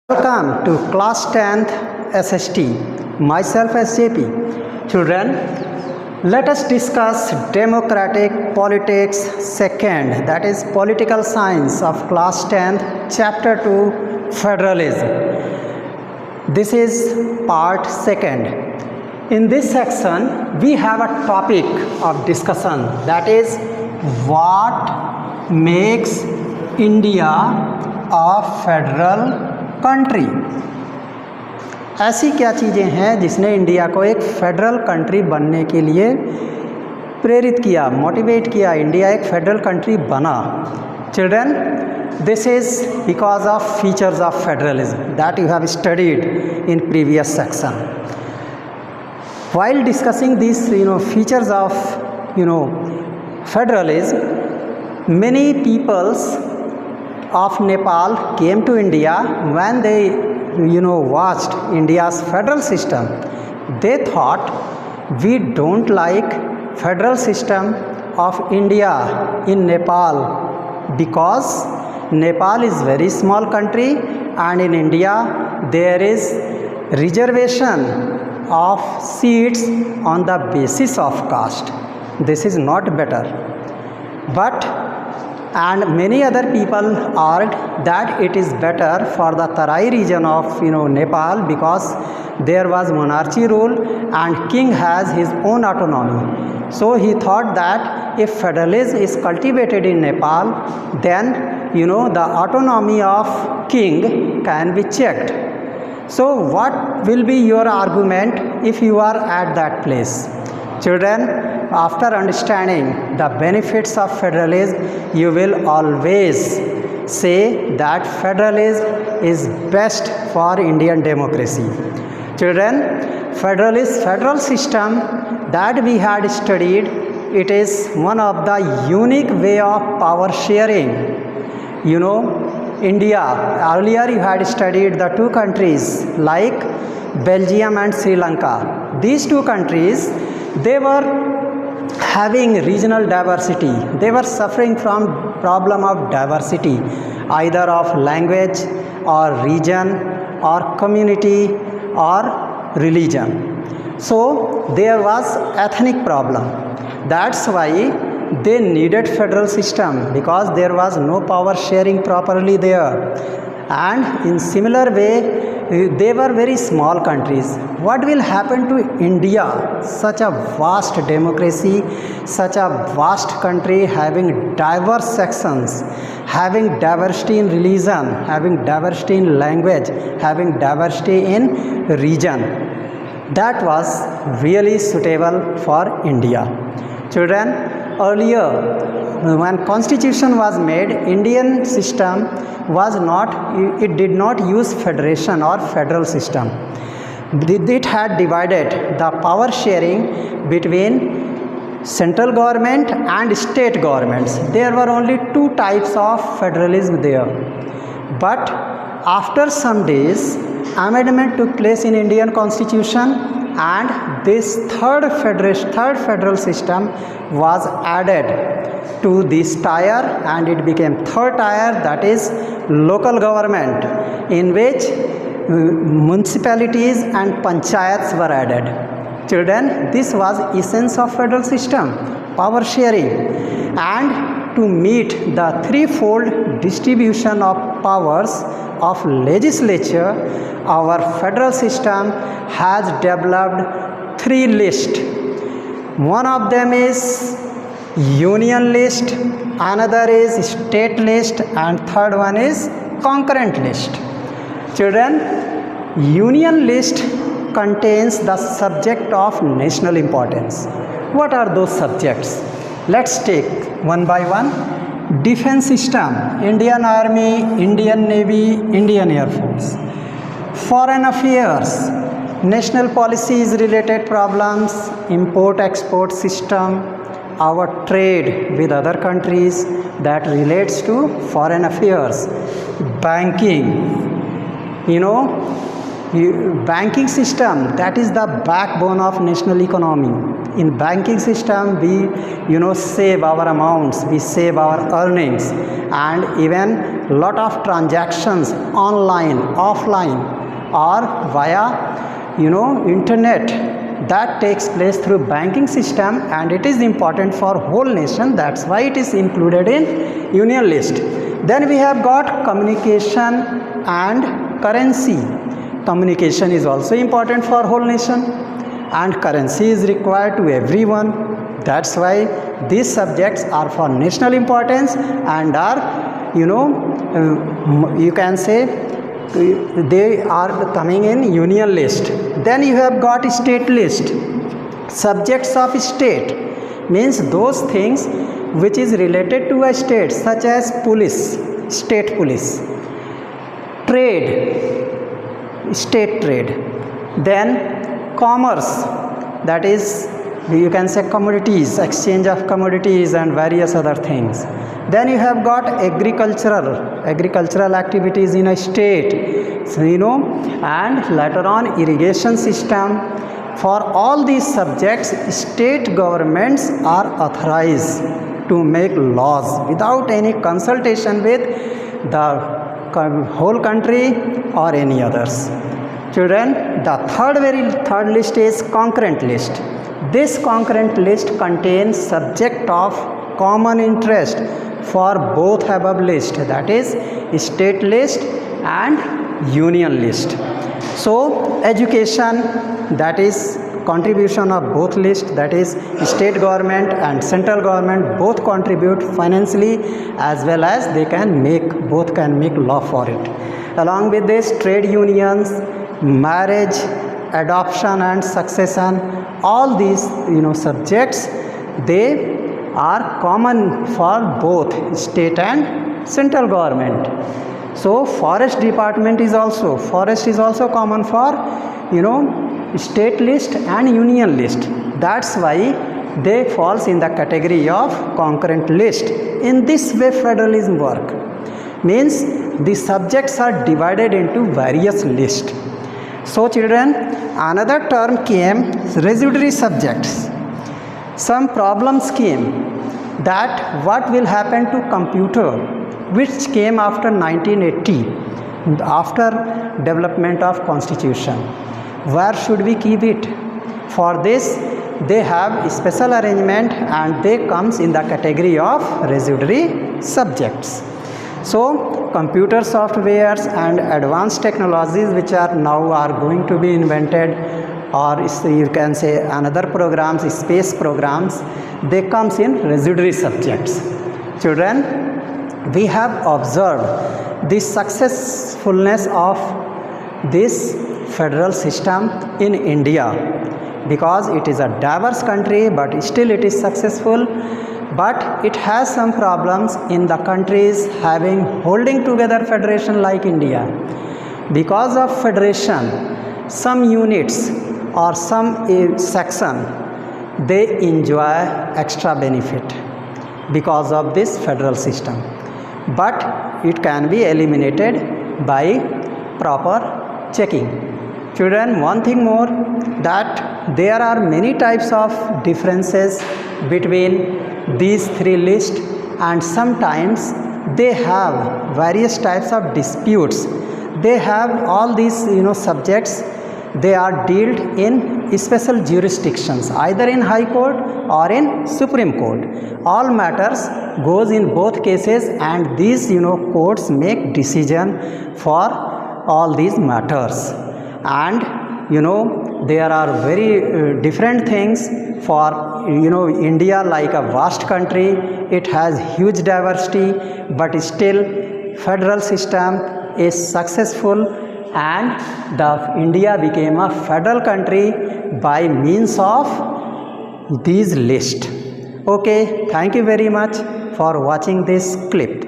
Welcome to class 10th SST. Myself SJP. Children, let us discuss democratic politics second, that is political science of class 10th, chapter 2, federalism. This is part second. In this section, we have a topic of discussion, that is what makes India a federal country. ऐसी क्या चीज़ें हैं जिसने India को एक federal country बनने के लिए प्रेरित किया, मोटिवेट किया, इंडिया एक फेडरल कंट्री बना। Children, this is because of features of federalism that you have studied in previous section. While discussing this features of federalism, many peoples of Nepal came to India. When they watched India's federal system, they thought we don't like federal system of India in Nepal because Nepal is very small country and in India there is reservation of seats on the basis of caste. This is not better. But and many other people argued that it is better for the Tarai region of Nepal because there was monarchy rule and king has his own autonomy. So he thought that if federalism is cultivated in Nepal, then the autonomy of king can be checked. So what will be your argument if you are at that place? Children, after understanding the benefits of federalism, you will always say that federalism is best for Indian democracy. Children, federal system that we had studied, it is one of the unique way of power sharing. India, earlier you had studied the two countries like Belgium and Sri Lanka. These two countries, they were having regional diversity. They were suffering from problem of diversity, either of language or region or community or religion. So there was ethnic problem. That's why they needed federal system because there was no power sharing properly there. And in similar way, they were very small countries. What will happen to India, such a vast democracy, such a vast country having diverse sections, having diversity in religion, having diversity in language, having diversity in region? That was really suitable for India. Children, earlier when constitution was made, Indian system was not, it did not use federation or federal system. It had divided the power sharing between central government and state governments. There were only two types of federalism there. But after some days, amendment took place in Indian constitution and this third federal system was added to this tier and it became third tier, that is local government, in which municipalities and panchayats were added. Children, this was essence of federal system, power sharing. And to meet the threefold distribution of powers of legislature, our federal system has developed three lists. One of them is union list, another is state list, and third one is concurrent list. Children, union list contains the subject of national importance. What are those subjects? Let's take one by one. Defense system, Indian Army, Indian Navy, Indian Air Force. Foreign affairs, national policies related problems, import-export system, our trade with other countries that relates to foreign affairs. Banking, banking system, that is the backbone of national economy. In banking system we save our amounts, we save our earnings, and even lot of transactions online, offline, or via internet, that takes place through banking system, and it is important for whole nation. That's why it is included in union list. Then we have got communication and currency. Communication is also important for whole nation, and currency is required to everyone. That's why these subjects are for national importance and are you can say they are coming in union list. Then you have got state list. Subjects of state means those things which is related to a state, such as police, state police, trade, state trade, then commerce, that is you can say commodities, exchange of commodities and various other things. Then you have got agricultural activities in a state, so, and later on irrigation system. For all these subjects, state governments are authorized to make laws without any consultation with the whole country or any others. Children, the third list is concurrent list. This concurrent list contains subject of common interest for both above list, that is state list and union list. So education, that is contribution of both list, that is state government and central government both contribute financially, as well as they can make law for it. Along with this, trade unions, marriage, adoption and succession, all these subjects, they are common for both state and central government. So forest department is also common for state list and union list. That's why they falls in the category of concurrent list. In this way federalism work, means the subjects are divided into various lists. So children, another term came, residuary subjects. Some problems came that what will happen to computer, which came after 1980, after development of constitution. Where should we keep it? For this they have special arrangement, and they comes in the category of residuary subjects. So computer softwares and advanced technologies which are now going to be invented, or you can say another programs, space programs, they comes in residuary subjects. Children, we have observed the successfulness of this federal system in India, because it is a diverse country, but still it is successful. But it has some problems in the countries holding together federation like India. Because of federation, some units or some section, they enjoy extra benefit because of this federal system, but it can be eliminated by proper checking. Children, one thing more, that there are many types of differences between these three lists, and sometimes they have various types of disputes. They have all these subjects, they are dealt in special jurisdictions, either in High Court or in Supreme Court. All matters goes in both cases, and these courts make decision for all these matters. And there are very different things for India, like a vast country, it has huge diversity, but still federal system is successful, and the India became a federal country by means of these lists. Okay, thank you very much for watching this clip.